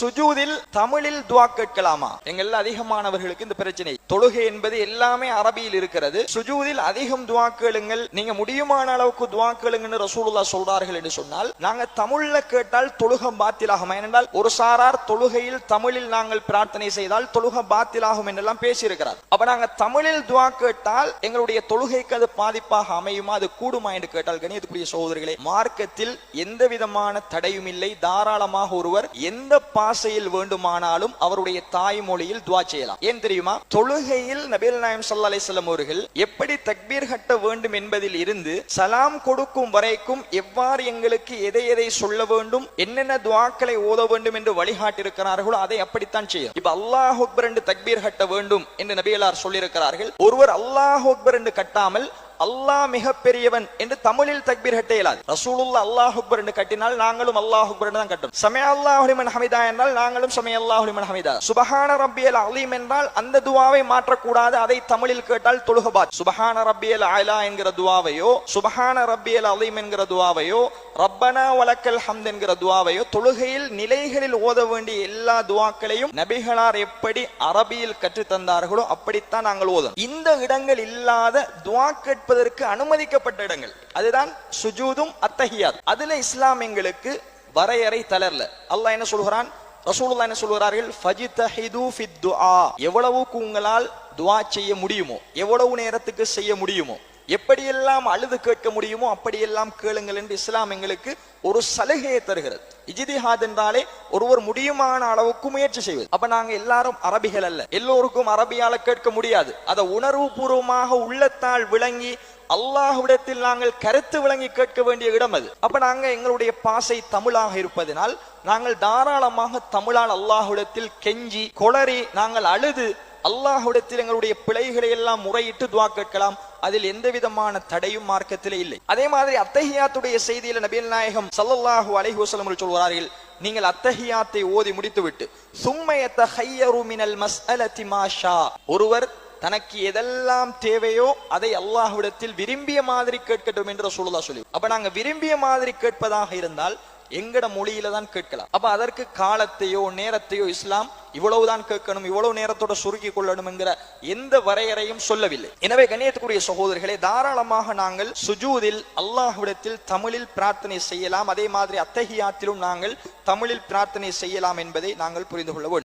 சுஜூதில் தமிழில் துஆ கேட்கலாமா? எங்கள் அதிகமானவர்களுக்கு இந்த பிரச்சனை. தொழுகை என்பது எல்லாமே அரபியில் இருக்கிறது. சுஜூதில் அதிகம் துஆ கேளுங்கள், நீங்க முடியுமான அளவுக்கு துஆ கேளுங்கன்னு ரசூலுல்லாஹ் சொல்றார்கள் என்று சொன்னால், நாங்க தமிழ்ல கேட்டால் தொழுகை பாத்திலாகும். ஏனென்றால் ஒரு சாரார் தொழுகையில் தமிழில் நாங்கள் பிரார்த்தனை செய்தால் தொழுகை பாத்திலாகும் என்றெல்லாம் பேசியிருக்கிறார். அப்ப நாங்க தமிழில் துஆ கேட்டால் எங்களுடைய தொழுகைக்கு அது பாதிப்பாக அமையுமா, அது கூடுமா என்று கேட்டால், கணியத்துக்குரிய சகோதரர்களே, மார்க்கத்தில் எந்த விதமான தடையும் இல்லை. தாராளமாக ஒருவர் எந்த பாசையில் வேண்டுமானாலும் அவருடைய தாய்மொழியில் துஆ செய்யலாம். ஏன் தெரியுமா? தொழுகையில் நபிகள் நாயகம் ஸல்லல்லாஹு அலைஹி வஸல்லம் அவர்கள் எப்படி தக்பீர் கட்ட வேண்டும் என்பதில் இருந்து சலாம் கொடுக்கும் வரைக்கும் எவ்வாறு எங்களுக்கு எதை எதை சொல்ல வேண்டும், என்னென்ன துஆக்களை ஓத வேண்டும் என்று வழிகாட்டி இருக்கிறார்களோ அதை அப்படித்தான் செய்யும். இப்ப அல்லாஹ் அக்பர் என்று தக்பீர் கட்ட வேண்டும் என்று நபிகளார் சொல்லியிருக்கிறார்கள். ஒருவர் அல்லாஹ் அக்பர் என்று கட்டாமல் அல்லாஹ் மிக பெரியவன் என்று தமிழில் தக்பீர் கட்ட இயலாது. ரசூலுல்லாஹ் அல்லாஹ் அக்பர் என்று கட்டினால் நாங்களும் அல்லாஹ் அக்பர் என்று தான் கட்டணும். சமீ அல்லாஹு லிமன் ஹமிதா என்றால் நாங்களும் சமீ அல்லாஹு லிமன் ஹமிதா. சுப்ஹான ரப்பியல் அலீம் என்றால் அந்த துஆவை மாற்றக்கூடாது. அதை தமிழில் கேட்டால் தொழுகை பாத். சுப்ஹான ரப்பியல் அலா என்கிற துஆவையோ, சுப்ஹான ரப்பியல் அலீம் என்கிற துஆவையோ, ரப்பனா வலக்கல் ஹம்த் என்கிற துஆவையோ தொழுகையில் நிலைகளில் ஓத வேண்டிய எல்லா துஆக்களையும் நபிகளார் எப்படி அரபியில் கற்று தந்தார்களோ அப்படித்தான் நாங்கள் ஓதணும். இந்த இடங்கள் இல்லாத துஆ கேட்பதற்கு அனுமதிக்கப்பட்ட இடங்கள், அதுதான் சுஜூதும் அத்தஹியாத். அதுல இஸ்லாம் எங்களுக்கு வரையறை தளரல. அல்லாஹ் என்ன சொல்கிறான், ரசூலுல்லாஹ் என்ன சொல்கிறார்கள், ஃபஜ்தஹிது ஃபித் துஆ. எவ்வளவுக்கு உங்களால் துஆ செய்ய முடியுமோ, எவ்வளவு நேரத்துக்கு செய்ய முடியுமோ, எப்படியெல்லாம் அழுது கேட்க முடியுமோ அப்படியெல்லாம் கேளுங்கள் என்று இஸ்லாம் எங்களுக்கு ஒரு சலுகையை தருகிறது. இஜ்திஹாத் என்றாலே ஒருவர் முடியுமான அளவுக்கு முயற்சி செய்வது. அப்ப நாங்க எல்லாரும் அரபிகள் அல்ல, எல்லோருக்கும் அரபியால கேட்க முடியாது. அதை உணர்வு பூர்வமாக உள்ளத்தால் விளங்கி அல்லாஹ்விடத்தில் நாங்கள் கருத்து விளங்கி கேட்க வேண்டிய இடம் அது. அப்ப நாங்க எங்களுடைய பாசை தமிழாக இருப்பதனால் நாங்கள் தாராளமாக தமிழால் அல்லாஹ்விடத்தில் கெஞ்சி கொளறி நாங்கள் அழுது அல்லாஹ்விடத்தில் எங்களுடைய பிழைகளை எல்லாம் முறையிட்டு துஆ கேட்கலாம். அதில் எந்த விதமான தடையும் மார்க்கத்திலே இல்லை. அதே மாதிரி அத்தஹியாத்துடைய செய்தியில நபிகள் நாயகம் ஸல்லல்லாஹு அலைஹி வஸல்லம் சொல்கிறார்கள், நீங்கள் அத்தஹியாத்தை ஓதி முடித்துவிட்டு சும்ம யதஹய்யரு மினல் மஸ்அலதி மா ஷா, ஒருவர் தனக்கு எதெல்லாம் தேவையோ அதை அல்லாஹ்விடத்தில் விரும்பிய மாதிரி கேட்கட்டும் என்று ரசூலுல்லாஹ் சொல்லி. அப்ப நாங்க விரும்பிய மாதிரி கேட்பதாக இருந்தால் எங்கட மொழியில தான் கேட்கலாம். அப்ப அதற்கு காலத்தையோ நேரத்தையோ இஸ்லாம் இவ்வளவுதான் கேட்கணும், இவ்வளவு நேரத்தோட சுருக்கி கொள்ளணும் என்கிற எந்த வரையறையும் சொல்லவில்லை. எனவே கண்ணியத்துக்குரிய சகோதரர்களே, தாராளமாக நாங்கள் சுஜூதில் அல்லாஹ்விடத்தில் தமிழில் பிரார்த்தனை செய்யலாம். அதே மாதிரி அத்தஹியாத்திலும் நாங்கள் தமிழில் பிரார்த்தனை செய்யலாம் என்பதை நாங்கள் புரிந்து கொள்ள வேண்டும்.